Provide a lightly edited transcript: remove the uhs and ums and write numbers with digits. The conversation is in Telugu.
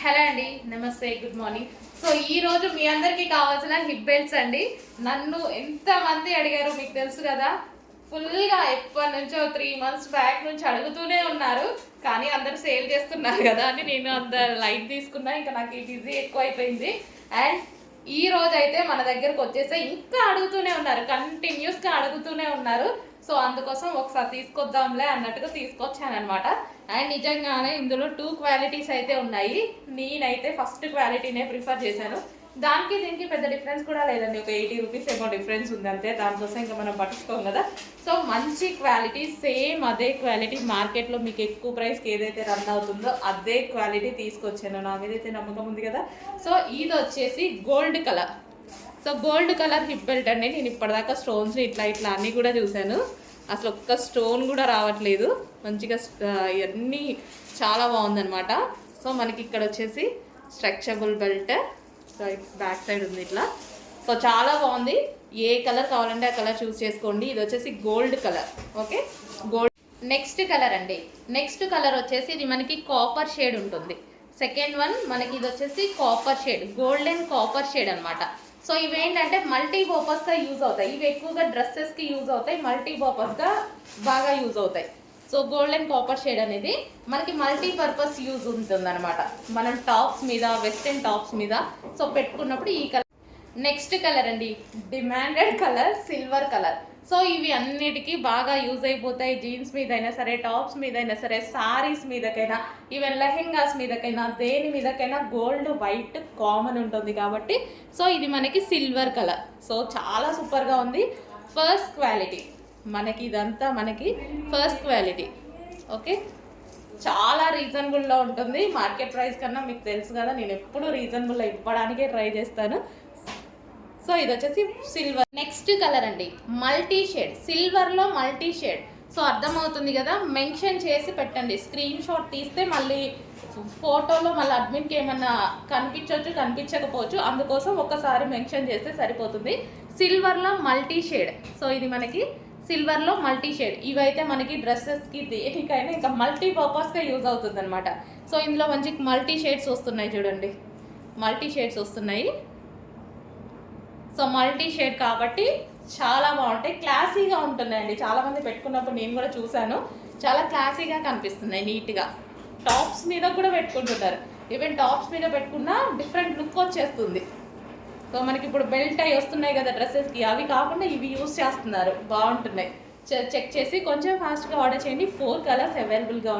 హలో అండి, నమస్తే, గుడ్ మార్నింగ్. సో ఈ రోజు మీ అందరికీ కావాల్సిన హిప్ బెల్ట్స్ అండి. నన్ను ఎంతమంది అడిగారు మీకు తెలుసు కదా. ఫుల్గా ఎప్పటి నుంచో 3 months బ్యాక్ నుంచి అడుగుతూనే ఉన్నారు. కానీ అందరూ సేల్ చేస్తున్నారు కదా అని నేను అంత లైట్ తీసుకున్నా. ఇంకా నాకు ఈ బిజీ ఎక్కువ అయిపోయింది. అండ్ ఈ రోజు అయితే మన దగ్గరకు వచ్చేస్తే ఇంకా అడుగుతూనే ఉన్నారు, కంటిన్యూస్గా అడుగుతూనే ఉన్నారు. సో అందుకోసం ఒకసారి తీసుకొద్దాంలే అన్నట్టుగా తీసుకొచ్చాను అనమాట. అండ్ నిజంగానే ఇందులో 2 క్వాలిటీస్ అయితే ఉన్నాయి. నేనైతే ఫస్ట్ క్వాలిటీనే ప్రిఫర్ చేశాను. దానికి దీనికి పెద్ద డిఫరెన్స్ కూడా లేదండి, ఒక 80 రూపీస్ ఏమో డిఫరెన్స్ ఉంది అంతే. దానికోసం ఇంకా మనం పట్టించుకోం కదా. సో మంచి క్వాలిటీ, సేమ్ అదే క్వాలిటీ మార్కెట్లో మీకు ఎక్కువ ప్రైస్కి ఏదైతే రన్ అవుతుందో అదే క్వాలిటీ తీసుకొచ్చాను. నా మీద అయితే నమ్మకం ఉంది కదా. సో ఇది వచ్చేసి gold colour. So gold colour hip belt అండి. నేను ఇప్పటిదాకా స్టోన్స్ ఇట్లా ఇట్లా అన్నీ కూడా చూశాను, అసలు ఒక్క స్టోన్ కూడా రావట్లేదు. మంచిగా ఇవన్నీ చాలా బాగుందనమాట. సో మనకి ఇక్కడ వచ్చేసి stretchable belt, so back side ఉంది ఇట్లా. సో చాలా బాగుంది. ఏ కలర్ కావాలంటే ఆ కలర్ చూస్ చేసుకోండి. ఇది వచ్చేసి gold colour. Okay, gold. Next colour అండి. నెక్స్ట్ కలర్ వచ్చేసి ఇది మనకి కాపర్ షేడ్ ఉంటుంది. సెకండ్ వన్ మనకి ఇది వచ్చేసి copper shade, golden copper shade అనమాట. సో ఇవేంటంటే మల్టీపర్పస్గా యూజ్ అవుతాయి. ఇవి ఎక్కువగా డ్రెస్సెస్కి యూజ్ అవుతాయి, మల్టీపర్పస్గా బాగా యూజ్ అవుతాయి. సో గోల్డెన్ కాపర్ షేడ్ అనేది మనకి మల్టీపర్పస్ యూజ్ ఉంటుందన్నమాట. మనం టాప్స్ మీద, వెస్ట్రన్ టాప్స్ మీద సో పెట్టుకున్నప్పుడు ఈ కలర్. నెక్స్ట్ కలర్ అండి, demanded colour, silver colour. So ఇవి అన్నిటికీ బాగా యూజ్ అయిపోతాయి. జీన్స్ మీద అయినా సరే, టాప్స్ మీద అయినా సరే, సారీస్ మీదకైనా, ఈవెన్ లెహెంగాస్ మీదకైనా, దేని మీదకైనా గోల్డ్ వైట్ కామన్ ఉంటుంది కాబట్టి సో ఇది మనకి సిల్వర్ కలర్. సో చాలా సూపర్గా ఉంది. ఫస్ట్ క్వాలిటీ మనకి, ఇదంతా మనకి ఫస్ట్ క్వాలిటీ. ఓకే, చాలా రీజనబుల్లో ఉంటుంది. మార్కెట్ ప్రైస్ కన్నా మీకు తెలుసు కదా, నేను ఎప్పుడు రీజనబుల్లో ఇవ్వడానికే ట్రై చేస్తాను. సో ఇది వచ్చేసి సిల్వర్. నెక్స్ట్ కలర్ అండి, మల్టీ షేడ్, సిల్వర్లో మల్టీ షేడ్. సో అర్థమవుతుంది కదా, మెన్షన్ చేసి పెట్టండి. స్క్రీన్ షాట్ తీస్తే మళ్ళీ ఫోటోలో మళ్ళీ అడ్మిన్కి ఏమన్నా కనిపించవచ్చు, కనిపించకపోవచ్చు. అందుకోసం ఒకసారి మెన్షన్ చేస్తే సరిపోతుంది. సిల్వర్లో మల్టీ షేడ్. సో ఇది మనకి సిల్వర్లో మల్టీ షేడ్. ఇవైతే మనకి డ్రెస్సెస్కి, దేనికైనా ఇంకా మల్టీపర్పస్గా యూజ్ అవుతుంది అనమాట. సో ఇందులో మంచి మల్టీ షేడ్స్ వస్తున్నాయి చూడండి, మల్టీ షేడ్స్ వస్తున్నాయి. సో మల్టీ షేడ్ కాబట్టి చాలా బాగుంటాయి, క్లాసీగా ఉంటున్నాయండి. చాలామంది పెట్టుకున్నప్పుడు నేను కూడా చూశాను, చాలా క్లాసీగా కనిపిస్తున్నాయి, నీట్గా. టాప్స్ మీద కూడా పెట్టుకుంటున్నారు. ఈవెన్ టాప్స్ మీద పెట్టుకున్న డిఫరెంట్ లుక్ వచ్చేస్తుంది. సో మనకి ఇప్పుడు బెల్ట్ అవి వస్తున్నాయి కదా డ్రెస్సెస్కి, అవి కాకుండా ఇవి యూస్ చేస్తున్నారు, బాగుంటున్నాయి. చెక్ చేసి కొంచెం ఫాస్ట్గా ఆర్డర్ చేయండి. 4 కలర్స్ అవైలబుల్గా ఉన్నాయి.